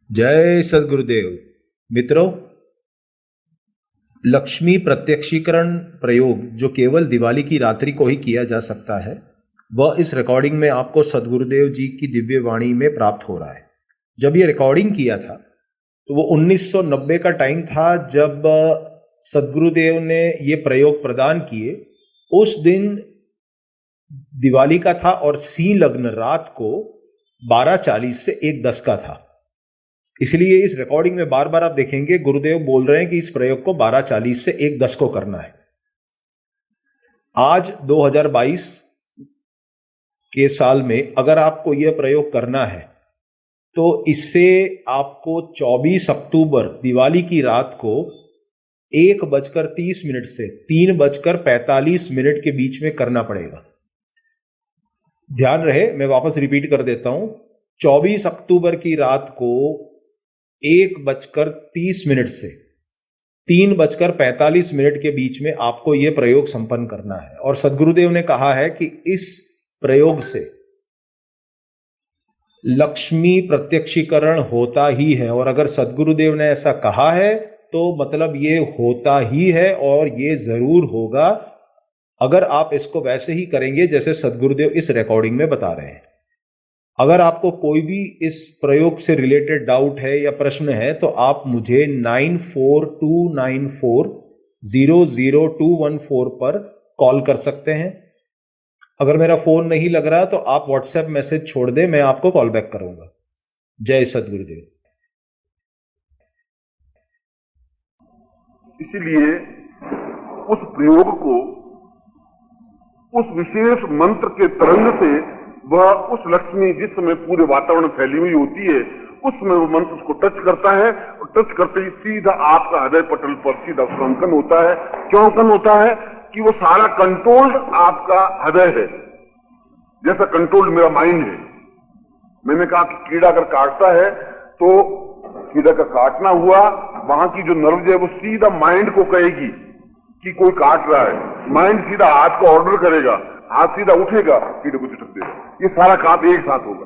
जय सद्गुरुदेव। मित्रों, लक्ष्मी प्रत्यक्षीकरण प्रयोग जो केवल दिवाली की रात्रि को ही किया जा सकता है, वह इस रिकॉर्डिंग में आपको सद्गुरुदेव जी की दिव्य वाणी में प्राप्त हो रहा है। जब ये रिकॉर्डिंग किया था तो वो 1990 का टाइम था, जब सद्गुरुदेव ने ये प्रयोग प्रदान किए। उस दिन दिवाली का था और सी लग्न रात को 12:40 से 1:10 का था। इसलिए इस रिकॉर्डिंग में बार बार आप देखेंगे गुरुदेव बोल रहे हैं कि इस प्रयोग को 12:40 से 1:10 को करना है। आज 2022 के साल में अगर आपको यह प्रयोग करना है तो इससे आपको 24 अक्टूबर दिवाली की रात को 1:30 से 3:45 के बीच में करना पड़ेगा। ध्यान रहे, मैं वापस रिपीट कर देता हूं। 24 अक्टूबर की रात को 1:30 से 3:45 के बीच में आपको यह प्रयोग संपन्न करना है। और सद्गुरुदेव ने कहा है कि इस प्रयोग से लक्ष्मी प्रत्यक्षीकरण होता ही है, और अगर सद्गुरुदेव ने ऐसा कहा है तो मतलब ये होता ही है और ये जरूर होगा, अगर आप इसको वैसे ही करेंगे जैसे सद्गुरुदेव इस रिकॉर्डिंग में बता रहे हैं। अगर आपको कोई भी इस प्रयोग से रिलेटेड डाउट है या प्रश्न है तो आप मुझे 9429400214 पर कॉल कर सकते हैं। अगर मेरा फोन नहीं लग रहा तो आप व्हाट्सएप मैसेज छोड़ दें, मैं आपको कॉल बैक करूंगा। जय सद्गुरुदेव। इसीलिए उस प्रयोग को उस विशेष मंत्र के तरंग से वह उस लक्ष्मी जिस समय पूरे वातावरण में फैली हुई होती है उस समय वो मंत्र उसको टच करता है, और टच करते ही सीधा आपका हृदय पटल पर सीधा उसका अंकन होता है। क्यों अंकन होता है? कि वो सारा कंट्रोल्ड आपका हृदय है, जैसा कंट्रोल्ड मेरा माइंड है। मैंने कहा कि कीड़ा अगर काटता है तो कीड़ा का काटना हुआ, वहां की जो नर्व है वो सीधा माइंड को कहेगी कि कोई काट रहा है। माइंड सीधा हाथ को ऑर्डर करेगा, हाथ सीधा उठेगा, कीड़े को झटक देगा। ये सारा काम एक साथ होगा।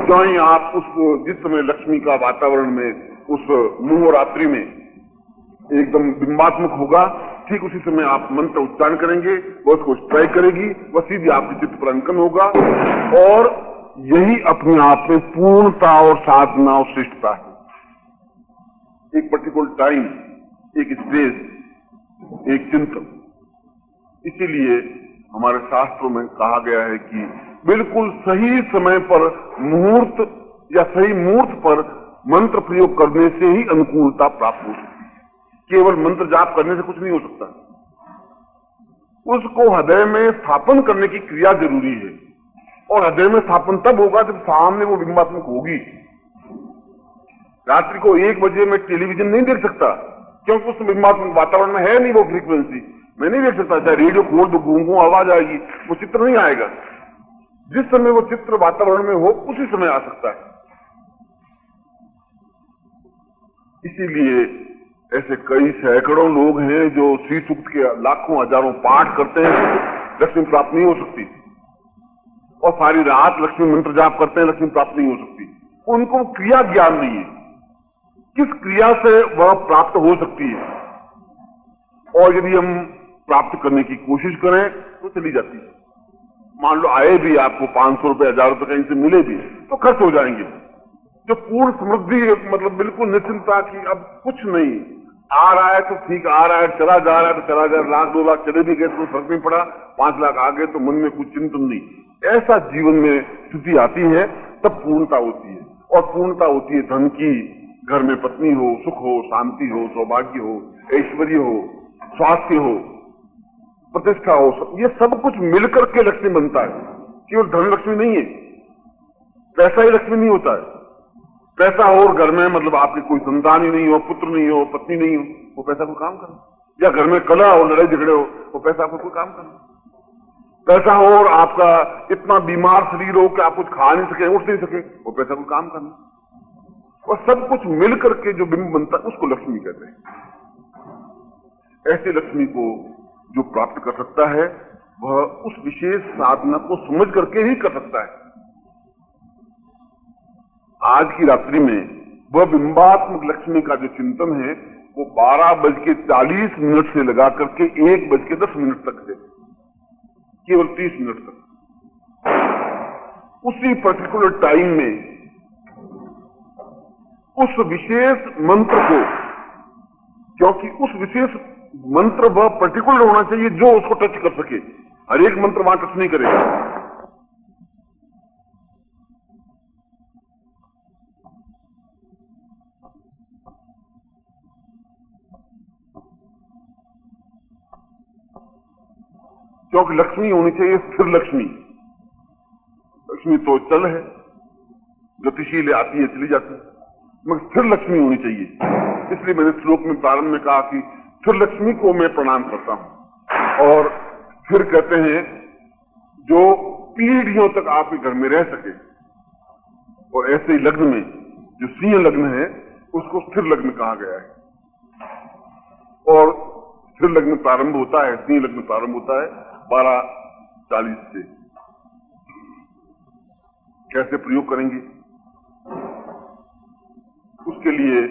जो ही आप उस जिस समय लक्ष्मी का वातावरण में उस मुंह रात्रि में एकदम बिंबात्मक होगा, ठीक उसी समय आप मंत्र उच्चारण करेंगे, वो उसको स्ट्राइक करेगी, वह सीधी आपके चित्त पर अंकन होगा। और यही अपने आप में पूर्णता और साधना और श्रेष्ठता है। एक पर्टिकुलर टाइम, एक स्पेस, एक चिंतन। इसीलिए हमारे शास्त्रों में कहा गया है कि बिल्कुल सही समय पर मुहूर्त या सही मुहूर्त पर मंत्र प्रयोग करने से ही अनुकूलता प्राप्त हो सकती है। केवल मंत्र जाप करने से कुछ नहीं हो सकता, उसको हृदय में स्थापन करने की क्रिया जरूरी है। और हृदय में स्थापन तब होगा जब सामने वो बिंबात्मक होगी। रात्रि को 1 बजे मैं टेलीविजन नहीं देख सकता, क्योंकि उस बिंबात्मक वातावरण में है नहीं वो फ्रीक्वेंसी। मैं नहीं देख सकता, चाहे रेडियो खोल दो, गूंगू आवाज आएगी, वो चित्र नहीं आएगा। जिस समय वो चित्र वातावरण में हो उसी समय आ सकता है। इसीलिए ऐसे कई सैकड़ों लोग हैं जो श्री सूक्त के लाखों हजारों पाठ करते हैं, लक्ष्मी प्राप्त नहीं हो सकती। और सारी रात लक्ष्मी मंत्र जाप करते हैं, लक्ष्मी प्राप्त नहीं हो सकती। उनको क्रिया ज्ञान नहीं है, किस क्रिया से वह प्राप्त हो सकती है। और यदि हम प्राप्त करने की कोशिश करें तो चली जाती है। मान लो आए भी आपको 500 रुपए, 1000 रुपए कहीं से मिले भी तो खर्च हो जाएंगे। जो पूर्ण समृद्धि, मतलब बिल्कुल निश्चिंतता की अब कुछ नहीं, आ रहा है तो ठीक आ रहा है, चला जा रहा है तो चला जा रहा है, 1 लाख 2 लाख चले भी गए तो फर्क नहीं पड़ा, 5 लाख आ गए तो मन में कुछ चिंतन नहीं। ऐसा जीवन में स्थिति आती है तब पूर्णता होती है। और पूर्णता होती है धन की, घर में पत्नी हो, सुख हो, शांति हो, सौभाग्य हो, ऐश्वर्य हो, स्वास्थ्य हो, प्रतिष्ठा हो। ये सब कुछ मिलकर के लक्ष्मी बनता है। केवल धन लक्ष्मी नहीं है, पैसा ही लक्ष्मी नहीं होता है। पैसा हो और घर में मतलब आपकी कोई संतान ही नहीं हो, पुत्र नहीं हो, पत्नी नहीं हो, वो पैसा कोई काम करना। या घर में कलह हो, लड़ाई झगड़े हो, वो पैसा आपको कोई काम करना। पैसा हो और आपका इतना बीमार शरीर हो कि आप कुछ खा नहीं सके, उठ नहीं सके, वो पैसा कोई काम करना। और सब कुछ मिलकर के जो बिंब बनता है उसको लक्ष्मी कहते हैं। ऐसे लक्ष्मी को जो प्राप्त कर सकता है वह उस विशेष साधना को समझ करके ही कर सकता है। आज की रात्रि में वह बिंबात्मक लक्ष्मी का जो चिंतन है वो 12:40 से लगा करके 1:10 तक है, केवल 30 मिनट तक। उसी पर्टिकुलर टाइम में उस विशेष मंत्र को, क्योंकि उस विशेष मंत्र वह पर्टिकुलर होना चाहिए जो उसको टच कर सके, हर एक मंत्र वहां टच नहीं करेगा। क्योंकि लक्ष्मी होनी चाहिए स्थिर लक्ष्मी। लक्ष्मी तो चल है, गतिशील आती है चली जाती है, मगर स्थिर लक्ष्मी होनी चाहिए। इसलिए मैंने श्लोक में प्रारंभ में कहा कि स्थिर लक्ष्मी को मैं प्रणाम करता हूं। और फिर कहते हैं जो पीढ़ियों तक आपके घर में रह सके। और ऐसे ही लग्न में जो सिंह लग्न है उसको स्थिर लग्न कहा गया है। और स्थिर लग्न प्रारंभ होता है, सिंह लग्न प्रारंभ होता है 12:40 से। कैसे प्रयोग करेंगे उसके लिए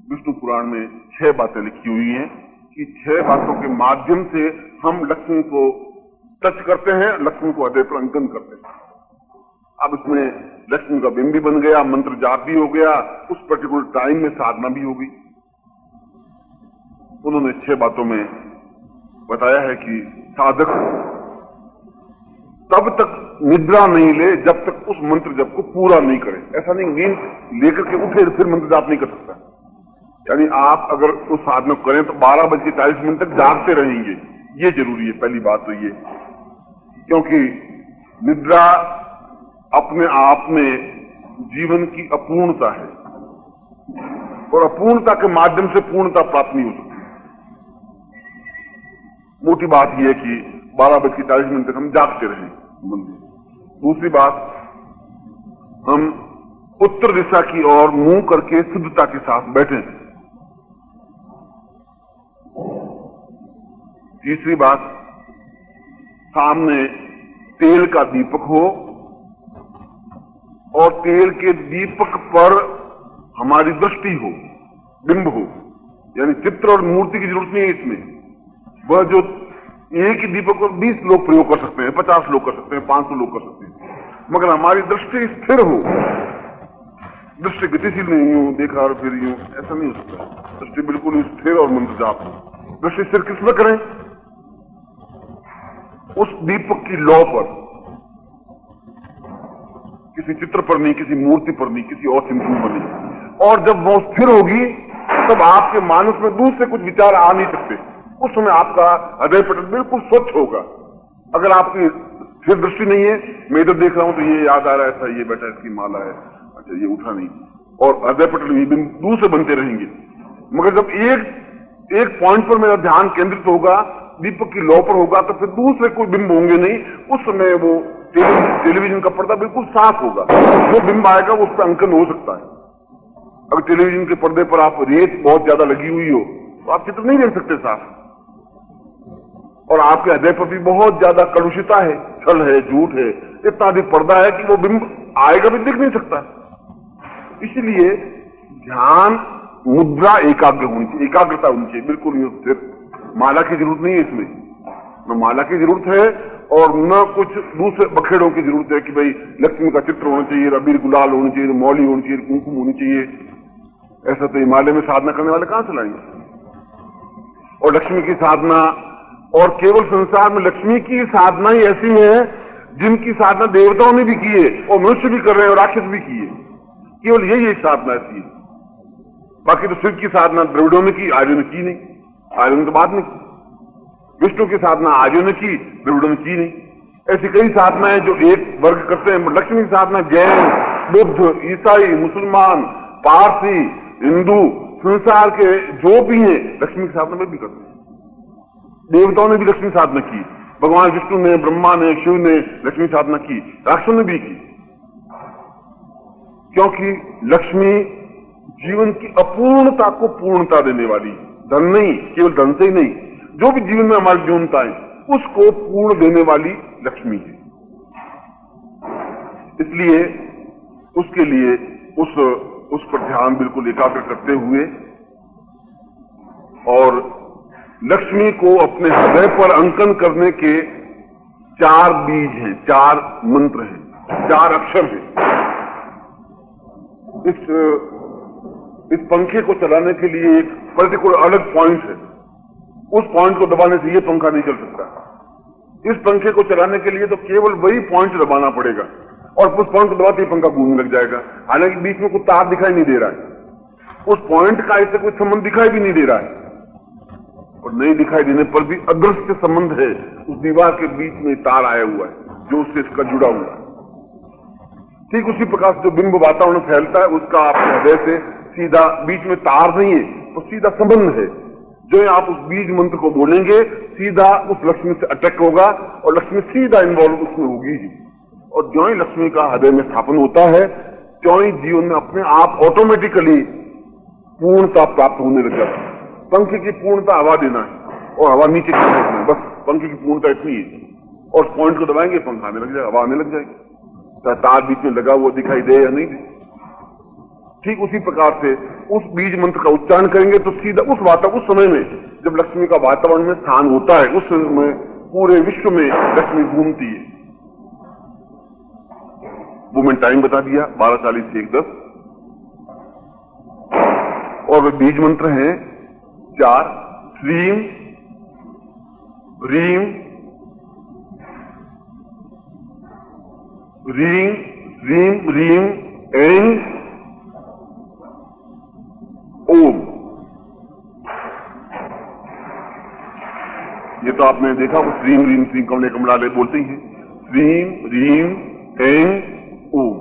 विष्णु पुराण में 6 बातें लिखी हुई हैं कि 6 बातों के माध्यम से हम लक्ष्मी को टच करते हैं, लक्ष्मी को हृदय पर अंकन करते हैं। अब इसमें लक्ष्मी का बिंब भी बन गया, मंत्र जाप भी हो गया, उस पर्टिकुलर टाइम में साधना भी हो गई। उन्होंने 6 बातों में बताया है कि साधक तब तक निद्रा नहीं ले जब तक उस मंत्र जप को पूरा नहीं करे। ऐसा नहीं नींद लेकर के उठे फिर मंत्र जाप नहीं कर सकता। यानी आप अगर उस साधना को करें तो 12:40 तक जागते रहेंगे, ये जरूरी है। पहली बात तो ये, क्योंकि निद्रा अपने आप में जीवन की अपूर्णता है और अपूर्णता के माध्यम से पूर्णता प्राप्त नहीं हो सकती। मोटी बात यह है कि 12:40 तक हम जागते रहें मंदिर। दूसरी बात, हम उत्तर दिशा की ओर मुंह करके शुद्धता के साथ बैठें। तीसरी बात, सामने तेल का दीपक हो और तेल के दीपक पर हमारी दृष्टि हो, बिंब हो। यानी चित्र और मूर्ति की जरूरत नहीं है इसमें। वह जो एक ही दीपक पर 20 लोग प्रयोग कर सकते हैं, 50 लोग कर सकते हैं, 500 लोग कर सकते हैं, मगर हमारी दृष्टि स्थिर हो। दृष्टि गतिशील नहीं हो, देखा और फिर यूं, ऐसा नहीं हो सकता। दृष्टि बिल्कुल स्थिर और मंत्र जाप हो। दृष्टि स्थिर किसमें करें? उस दीपक की लौ पर, किसी चित्र पर नहीं, किसी मूर्ति पर नहीं, किसी और सिंधु पर नहीं। और जब वो स्थिर होगी तब आपके मानस में दूसरे कुछ विचार आ नहीं सकते। उस समय आपका हृदय पटल बिल्कुल स्वच्छ होगा। अगर आपकी स्थिर दृष्टि नहीं है, मैं इधर देख रहा हूं तो ये याद आ रहा है, ऐसा ये बेटा इसकी माला है, अच्छा ये उठा नहीं, और हृदय पटल ये दूसरे बनते रहेंगे। मगर जब एक पॉइंट पर मेरा ध्यान केंद्रित होगा, दीपक की लौ पर होगा, तो फिर दूसरे कोई बिंब होंगे नहीं। उस समय वो टेलीविजन का पर्दा बिल्कुल साफ होगा। जो बिंब आएगा वो उस पर अंकन हो सकता है। अगर टेलीविजन के पर्दे पर आप रेत बहुत ज्यादा लगी हुई हो तो आप चित्र नहीं देख सकते साफ। और आपके हृदय पर भी बहुत ज्यादा कलुषिता है, छल है, झूठ है, इतना अधिक पर्दा है कि वो बिंब आएगा भी दिख नहीं सकता। इसलिए ध्यान मुद्रा एकाग्र होनी चाहिए, एकाग्रता होनी चाहिए, बिल्कुल स्थिर। माला की जरूरत नहीं है इसमें, न माला की जरूरत है और न कुछ दूसरे बखेड़ों की जरूरत है कि भाई लक्ष्मी का चित्र होना चाहिए, अबीर गुलाल होनी चाहिए, मौली होनी चाहिए, कुमकुम होनी चाहिए। ऐसा तो हिमालय में साधना करने वाले कहां से लाएंगे? और लक्ष्मी की साधना, और केवल संसार में लक्ष्मी की साधना ही ऐसी है जिनकी साधना देवताओं ने भी की है और मनुष्य भी कर रहे हैं और राक्षस भी की है। केवल यही एक साधना ऐसी है। बाकी तो शिव की साधना द्रविड़ों ने की, आर्यों ने की नहीं। आर्यों ने तो बाद में की। विष्णु की साधना आर्यों ने की, द्रविड़ों ने की नहीं। ऐसी कई साधनाएं जो एक वर्ग करते हैं। लक्ष्मी की साधना जैन, बुद्ध, ईसाई, मुसलमान, पारसी, हिंदू, संसार के जो भी हैं लक्ष्मी की साधना में भी करते हैं। देवताओं ने भी लक्ष्मी साधना की, भगवान विष्णु ने, ब्रह्मा ने, शिव ने लक्ष्मी साधना की, राक्षसों ने भी की। क्योंकि लक्ष्मी जीवन की अपूर्णता को पूर्णता देने वाली, धन नहीं, केवल धन से ही नहीं, जो भी जीवन में हमारी न्यूनता है उसको पूर्ण देने वाली लक्ष्मी है। इसलिए उसके लिए उस पर ध्यान बिल्कुल एकाग्र करते हुए और लक्ष्मी को अपने हृदय पर अंकन करने के 4 बीज हैं, 4 मंत्र हैं, 4 अक्षर हैं। इस पंखे को चलाने के लिए एक पर्टिकुलर अलग पॉइंट है, उस पॉइंट को दबाने से ये पंखा नहीं चल सकता। इस पंखे को चलाने के लिए तो केवल वही पॉइंट दबाना पड़ेगा और उस पॉइंट को दबाते ही पंखा घूमने लग जाएगा। हालांकि बीच में कोई तार दिखाई नहीं दे रहा है, उस पॉइंट का इससे कोई संबंध दिखाई भी नहीं दे रहा है, और नहीं दिखाई देने पर भी अदृश्य संबंध है। उस दीवार के बीच में तार आया हुआ है जो उससे इसका जुड़ा हुआ है। ठीक उसी प्रकार से जो बिंब वातावरण में फैलता है उसका आपके हृदय से सीधा, बीच में तार नहीं है तो सीधा संबंध है। जो आप उस बीज मंत्र को बोलेंगे सीधा उस लक्ष्मी से अटैक होगा और लक्ष्मी सीधा इन्वॉल्व उसमें होगी ही। और जो ही लक्ष्मी का हृदय में स्थापन होता है त्यों ही जीवन में अपने आप ऑटोमेटिकली पूर्णता प्राप्त होने लग जाता है। पंखे की पूर्णता हवा देना है और हवा नीचे गिरना है, बस पंखे की पूर्णता इतनी है। और पॉइंट को दबाएंगे पंखा आने लग जाएगा, हवा आने लग जाएगी, चाहे तार बीच में लगा हुआ दिखाई दे या नहीं दे। ठीक उसी प्रकार से उस बीज मंत्र का उच्चारण करेंगे तो सीधा उस समय में जब लक्ष्मी का वातावरण में स्थान होता है उस समय पूरे विश्व में लक्ष्मी घूमती है। वो मैंने टाइम बता दिया 12:40 से 1:10। और बीज मंत्र हैं 4, श्रीम रीम रीम रीम रीम ऐं ओम। ये तो आपने देखा वो श्रीम रीम श्रीम कमले कमलाले बोलते ही हैं। श्रीम रीम ऐं ओम।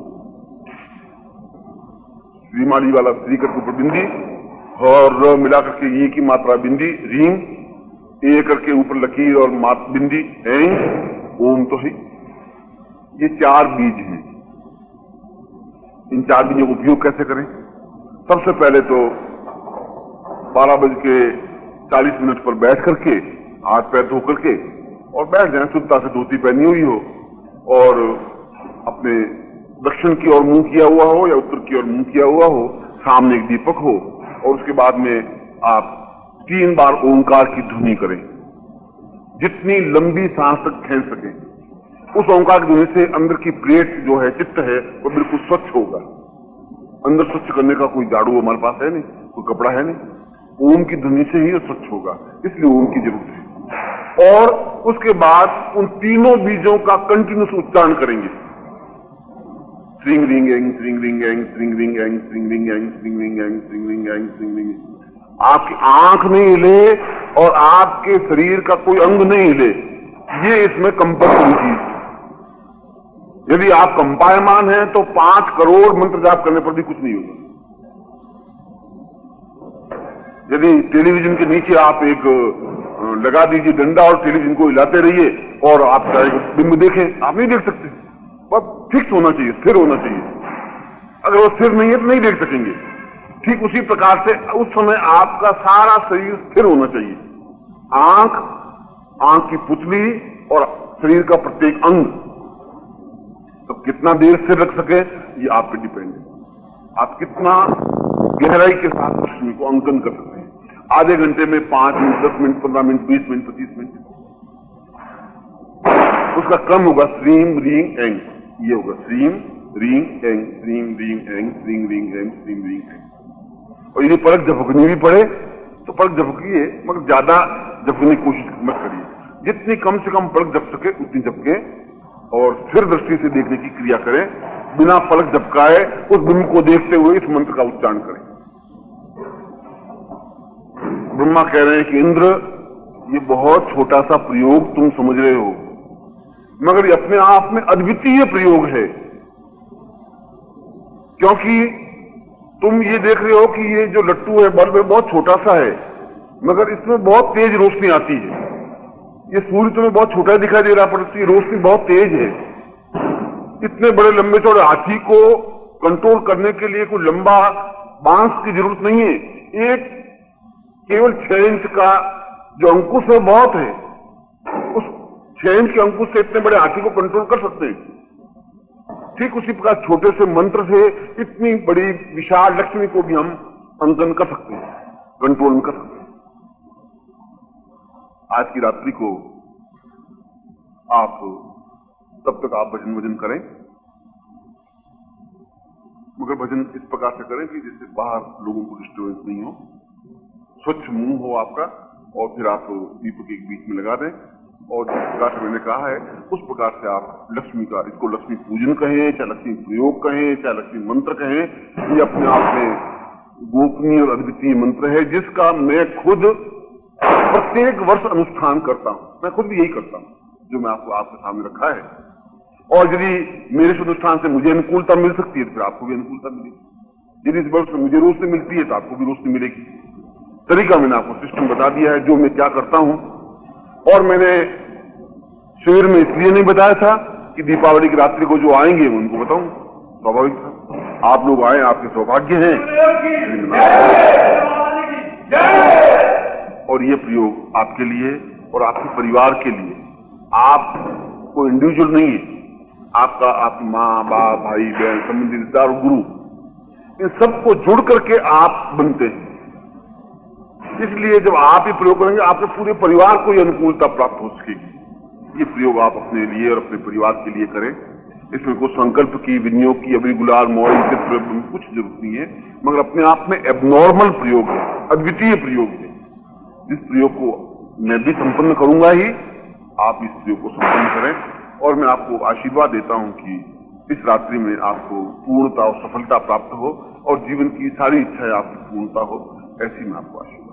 श्रीमाली वाला श्री करके ऊपर बिंदी और मिला करके ये की मात्रा बिंदी, रीम ए करके ऊपर लकीर और मात बिंदी, ऐं ओम तो है। ये 4 बीज हैं। इन 4 बीजों का उपयोग कैसे करें? सबसे पहले तो 12:40 पर बैठ करके हाथ पैर धो करके और बैठ जाए, शुद्धता से धोती पहनी हुई हो और अपने दक्षिण की ओर मुंह किया हुआ हो या उत्तर की ओर मुंह किया हुआ हो, सामने एक दीपक हो और उसके बाद में आप 3 बार ओंकार की ध्वनि करें, जितनी लंबी सांस तक खींच सके। उस ओंकार की ध्वनि से अंदर की प्लेट जो है, चित्त है, वो बिल्कुल स्वच्छ होगा। अंदर स्वच्छ करने का कोई झाड़ू हमारे पास है नहीं, कोई कपड़ा है नहीं। ओम की ध्वनि से ही स्वच्छ होगा, इसलिए ओम की जरूरत है। और उसके बाद उन तीनों बीजों का कंटिन्यूस उच्चारण करेंगे। श्रींग रिंग एंग श्रींग रिंग एंग श्रींग रिंग एंग श्रींग रिंग एंग श्रींग रिंग एंग श्रींग रिंग एंग श्रींग रिंग। आपकी आंख नहीं हिले और आपके शरीर का कोई अंग नहीं हिले, ये इसमें कंपल्सरी चीज है। यदि आप कंपायमान हैं तो 5 करोड़ मंत्र जाप करने पर भी कुछ नहीं होगा। यदि टेलीविजन के नीचे आप एक लगा दीजिए डंडा और टेलीविजन को हिलाते रहिए और आप बिंब देखें, आप नहीं देख सकते। बस फिक्स होना चाहिए, स्थिर होना चाहिए। अगर वो स्थिर नहीं है तो नहीं देख सकेंगे। ठीक उसी प्रकार से उस समय आपका सारा शरीर स्थिर होना चाहिए। आंख की पुतली और शरीर का प्रत्येक अंग, तो कितना देर स्थिर रख सके ये आप पे डिपेंड है। आप कितना गहराई के साथ लक्ष्मी को अंकन कर सकते हैं। आधे घंटे में 5 minute, 10 minute, 15 minute, 20 minute, 25 minute, उसका क्रम होगा श्रीम रींग एंग। ये होगा श्रीम रींग एंग श्रीम रींग एंग श्रींग रींग एंग श्रींग रींग एंग। और यदि पलक झपकनी भी पड़े तो पलक झपकिए, मगर ज्यादा झपकने की कोशिश मत करिए। जितनी कम से कम पलक झपक सके उतनी झपके और स्थिर दृष्टि से देखने की क्रिया करें। बिना पलक झपकाए उस बिंब को देखते हुए इस मंत्र का उच्चारण करें। ब्रह्मा कह रहे हैं कि इंद्र, ये बहुत छोटा सा प्रयोग तुम समझ रहे हो, मगर ये अपने आप में अद्वितीय प्रयोग है। क्योंकि तुम ये देख रहे हो कि ये जो लट्टू है, बल्ब है, बहुत छोटा सा है, मगर इसमें बहुत तेज रोशनी आती है। ये सूर्य तुम्हें बहुत छोटा दिखाई दे रहा, पर इसकी रोशनी बहुत तेज है। इतने बड़े लंबे चौड़े हाथी को कंट्रोल करने के लिए कोई लंबा बांस की जरूरत नहीं है। एक केवल 6 इंच का जो अंकुश है बहुत है। उस 6 इंच के अंकुश से इतने बड़े हाथी को कंट्रोल कर सकते हैं। ठीक उसी प्रकार छोटे से मंत्र से इतनी बड़ी विशाल लक्ष्मी को भी हम अंकन कर सकते हैं, कंट्रोल में कर सकते हैं। आज की रात्रि को आप तब तक आप भजन करें, मगर भजन इस प्रकार से करें कि जिससे बाहर लोगों को डिस्टर्बेंस नहीं हो, स्वच्छ मुंह हो आपका, और फिर आप दीपक एक बीच में लगा दें, और जिस प्रकार से मैंने कहा है उस प्रकार से आप लक्ष्मी का, इसको लक्ष्मी पूजन कहें, चाहे लक्ष्मी प्रयोग कहें, चाहे लक्ष्मी मंत्र कहें, ये अपने आप में गोपनीय और अद्वितीय मंत्र है, जिसका मैं खुद प्रत्येक वर्ष अनुष्ठान करता हूं। मैं खुद भी यही करता हूं जो मैं आपको आपके सामने रखा है। और यदि मेरे इस अनुष्ठान से मुझे अनुकूलता मिल सकती है तो फिर आपको भी अनुकूलता मिलेगी। यदि इस वर्ष मुझे रोशनी मिलती है तो आपको भी रोशनी मिलेगी। तरीका मैंने आपको सिस्टम बता दिया है, जो मैं क्या करता हूं। और मैंने शिविर में इसलिए नहीं बताया था कि दीपावली की रात्रि को जो आएंगे उनको बताऊं, स्वाभाविक था। आप लोग आए, आपके सौभाग्य हैं। और ये प्रयोग आपके लिए और आपके परिवार के लिए, आप कोई इंडिविजुअल नहीं है, आपका, आपकी माँ बाप भाई बहन संबंधी रिश्तेदार और गुरु, इन सबको जुड़ करके आप बनते हैं। इसलिए जब आप ये प्रयोग करेंगे आपके पूरे परिवार को ये अनुकूलता प्राप्त हो सकेगी। ये प्रयोग आप अपने लिए और अपने परिवार के लिए करें। इसमें कोई संकल्प की, विनियोग की, अभी गुलाल मोहर से कुछ जरूरत नहीं है, मगर अपने आप में एबनॉर्मल प्रयोग है, अद्वितीय प्रयोग है। इस प्रयोग को मैं भी संपन्न करूंगा ही, आप इस प्रयोग को संपन्न करें। और मैं आपको आशीर्वाद देता हूं कि इस रात्रि में आपको पूर्णता और सफलता प्राप्त हो और जीवन की सारी इच्छाएं आपकी पूर्णता हो, ऐसी मैं आपको आशीर्वाद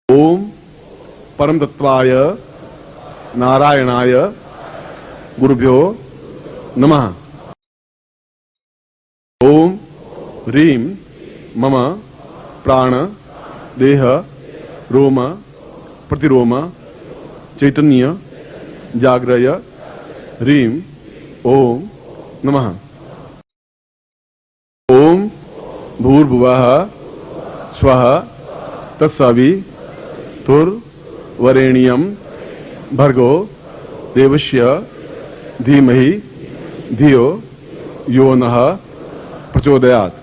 ओम परम तत्वाय नारायणाय गुरुभ्यो नमः। ओम ह्रीं मम प्राण देह रोम प्रतिरोम चैतन्य जाग्रय ह्रीं ओम नमः। ओम भूर्भुवः स्वः तत्सवितुर्वरेण्यं भर्गो देवस्य धीमहि धियो यो नः प्रचोदयात्।